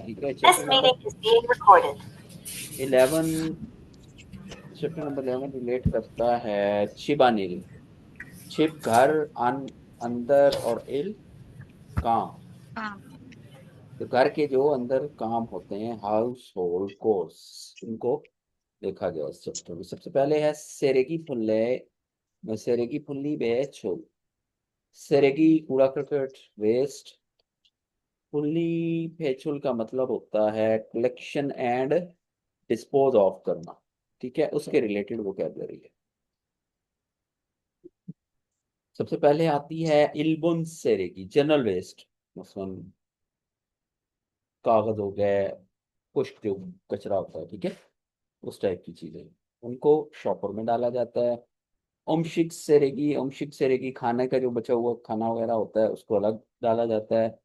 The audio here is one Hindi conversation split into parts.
ठीक है। This meeting is being recorded. 11 chapter number 11 relate करता है छिप अनिल। छिप घर, अंदर, और इल काम। तो घर के जो अंदर काम होते हैं, हाउस होल्ड कोर्स, उनको देखा गया इस चैप्टर में। सबसे पहले है सेरेगी फुल्ले, सेरेगी फुल्ली बेचो। सेरेगी कूड़ा करकट, वेस्ट। फुल्ली फेचुल का मतलब होता है कलेक्शन एंड डिस्पोज ऑफ करना। ठीक है, उसके रिलेटेड वोकैबलरी है। सबसे पहले आती है इल्बुन सेरेगी, जनरल वेस्ट। मसलन कागज हो गए, पुष्प जो कचरा होता है, ठीक है, उस टाइप की चीजें, उनको शॉपर में डाला जाता है। ओमशिक सेरेगी खाने का जो बचा हुआ खाना वगैरह होता है, उसको अलग डाला जाता है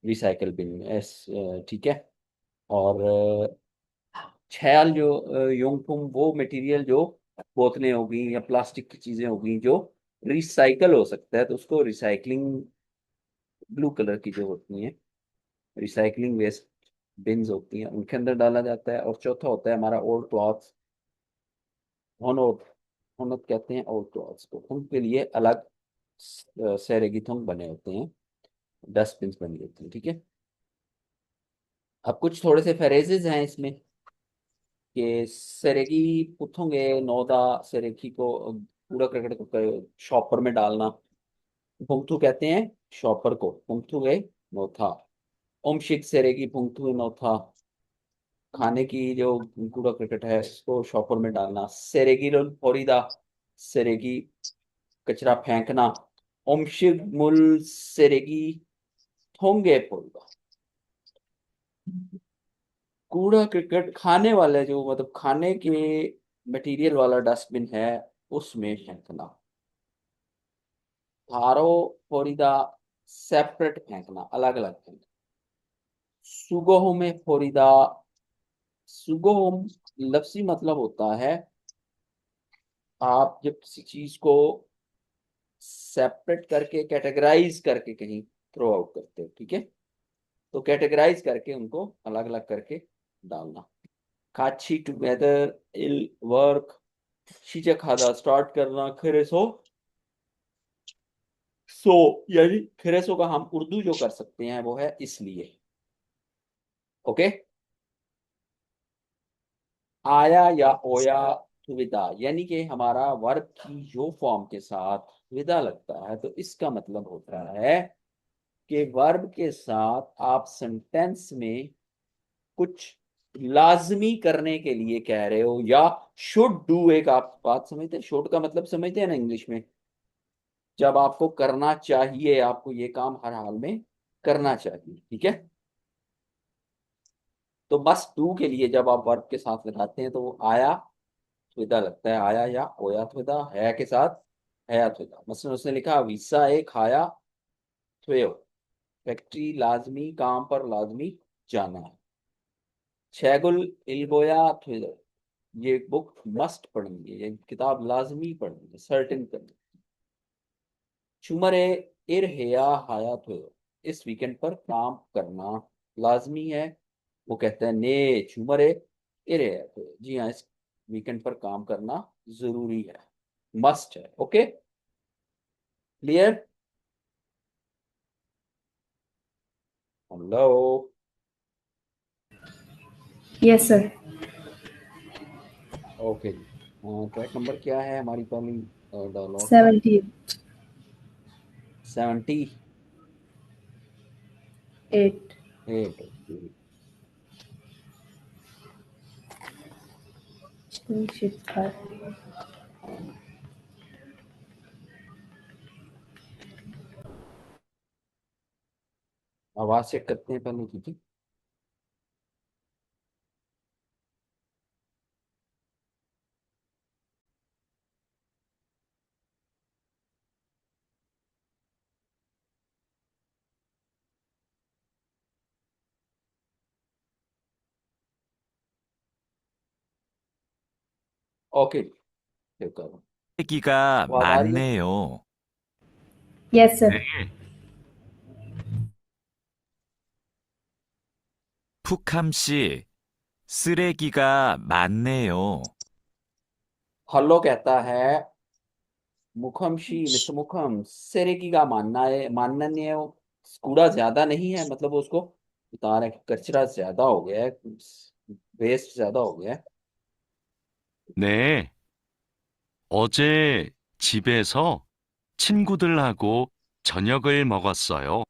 रिसाइकल बिन में। ठीक है। और छयाल जो योंगफुम, वो मटेरियल जो बोतलें होगी या प्लास्टिक की चीजें होगी जो रिसाइकल हो सकता है, तो उसको रिसाइकलिंग, ब्लू कलर की जो होती हैं रिसाइकलिंग वेस्ट बिन्स होती हैं, उनके अंदर डाला जाता है। और चौथा होता है हमारा ओल्ड क्लॉथ्स, होनोत। होनोत कहते हैं ओल्ड क्लॉथ्स को, उनके लिए अलग सेरेगिथोंग बने होते हैं, डस्टबिन बनी होती हैं। ठीक है। अब कुछ थोड़े से फ्रेजेस हैं इसमें कि सेरेगी पुथोंगे नौदा, सेरेगी को कूड़ा करकट को शॉपर में डालना। पुंगथू कहते हैं शॉपर को, पुंगथू गए नौथा। ओमशिक सेरेगी पुंगथू नौथा, खाने की जो कूड़ा करकट है उसको शॉपर में डालना। सेरेगी लोन फोरिदा, सेरेगी कचरा फेंकना। ओमशिक मुल सेरेगी थोंगे फोरिदा, कूड़ा करकट खाने वाले जो मतलब खाने के मटेरियल वाला डस्टबिन है उसमें फेंकना। थारो फोरिदा, सेपरेट फेंकना, अलग अलग फेंकना। सुगोह में फोरिदा, सुगोह लफ्जी मतलब होता है आप जब किसी चीज को सेपरेट करके कैटेगराइज करके कहीं थ्रो आउट करते हो, ठीक है, तो कैटेगराइज करके उनको अलग अलग करके डालना। काची टुगेदर, इल वर्क। शीचे खादा स्टार्ट करना, खरे सो यानी खरे सो का हम उर्दू जो कर सकते हैं वो है इसलिए। ओके। आया या ओया विदा, यानी कि हमारा वर्ब की जो फॉर्म के साथ विदा लगता है, तो इसका मतलब होता है कि वर्ब के साथ आप सेंटेंस में कुछ लाजमी करने के लिए कह रहे हो, या शुड डू। एक आप बात समझते हैं, शुड का मतलब समझते हैं ना इंग्लिश में, जब आपको करना चाहिए, आपको ये काम हर हाल में करना चाहिए, ठीक है। तो मस्ट डू के लिए जब आप वर्ब के साथ लगाते हैं तो वो आया त्विदा लगता है। आया या ओया त्विदा, है के साथ हया त्विदा। मसलन उसने लिखा वीसा ए खाया त्वेयो, फैक्ट्री लाजमी, काम पर लाजमी जाना है। शैगुल इल्बोया त्विदो, ये बुक मस्ट पढ़नी है, ये किताब लाजमी पढ़नी है, सर्टेन करनी। चुमरे इर हेया हाया त्वेयो, इस वीकेंड पर काम करना लाजमी है। वो कहते हैं ने चुमरे इर हेया त्वेयो, जी हाँ, इस वीकेंड पर काम करना जरूरी है, मस्ट है। Okay, clear. Hello. Yes, sir. Okay जी। ट्रैक नंबर क्या है हमारी पहली डायलॉग का? 78. 78। Shikar. आवाज चेक करते हैं पहले, ठीक है। ओके, ठीक है। 얘기가 आवाज आ रही है? 많네요. Yes, sir. 푸캄 씨, 쓰레기가 많네요. हल्लो कहता है मुखम शी मिस्टर मुखम सेरेकी का मानना है कूड़ा ज्यादा नहीं है, मतलब वो उसको बता रहे हैं कि कचरा ज्यादा हो गया है, वेस्ट ज्यादा हो गया है। 네, 어제 집에서 친구들하고 저녁을 먹었어요.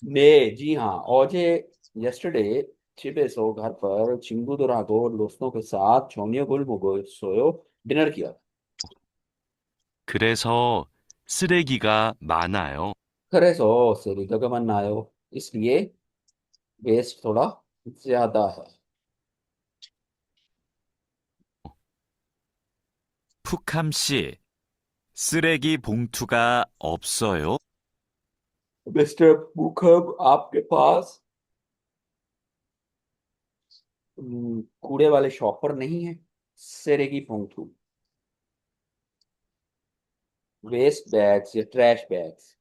ने जी हाँ, 어제 yesterday 집에서 घर पर 친구들하고 दोस्तों के साथ 저녁을 먹었어요, डिनर किया। 그래서 쓰레기가 많아요. 그래서 세리가가 만나요, इसलिए वेस्ट थोड़ा ज्यादा है। 푸캄 씨, 쓰레기 봉투가 없어요. मिस्टर मुखम आपके पास कूड़े वाले शॉपर नहीं है, सेरेगी पोंथू वेस्ट बैग्स या ट्रैश बैग्स।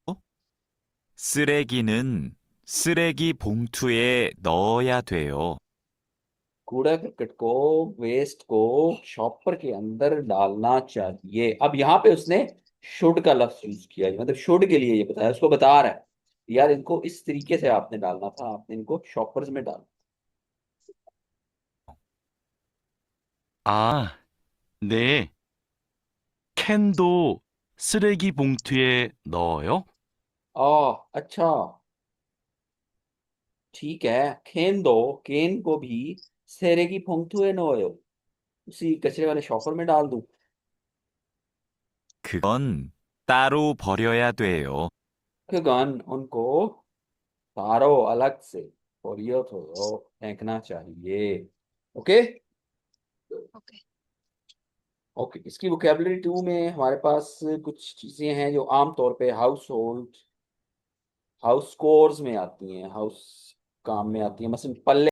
쓰레기는 쓰레기 봉투에 넣어야 돼요. कूड़ा करकट को, वेस्ट को शॉपर के अंदर डालना चाहिए। अब यहाँ पे उसने शुड का लफ्ज यूज किया है, मतलब शुड के लिए ये बताया, उसको बता रहा है यार इनको इस तरीके से आपने डालना था, आपने इनको शॉपर्स में डालना। 아, 네. 캔도 쓰레기 봉투에 넣어요? अच्छा, ठीक है। खेन दो, केन को भी सेरेगी पोंथुए नोयो, उसी कचरे वाले शॉपर में डाल दूं। 그건 따로 버려야 돼요. गन उनको तारो अलग से और ये तो फेंकना चाहिए। Okay Okay. ओके, इसकी वोकेबलरी 2 में हमारे पास कुछ चीजें हैं जो आमतौर पे हाउस होल्ड, हाउस कोर्स में आती हैं, हाउस काम में आती हैं, मसलन पल्ले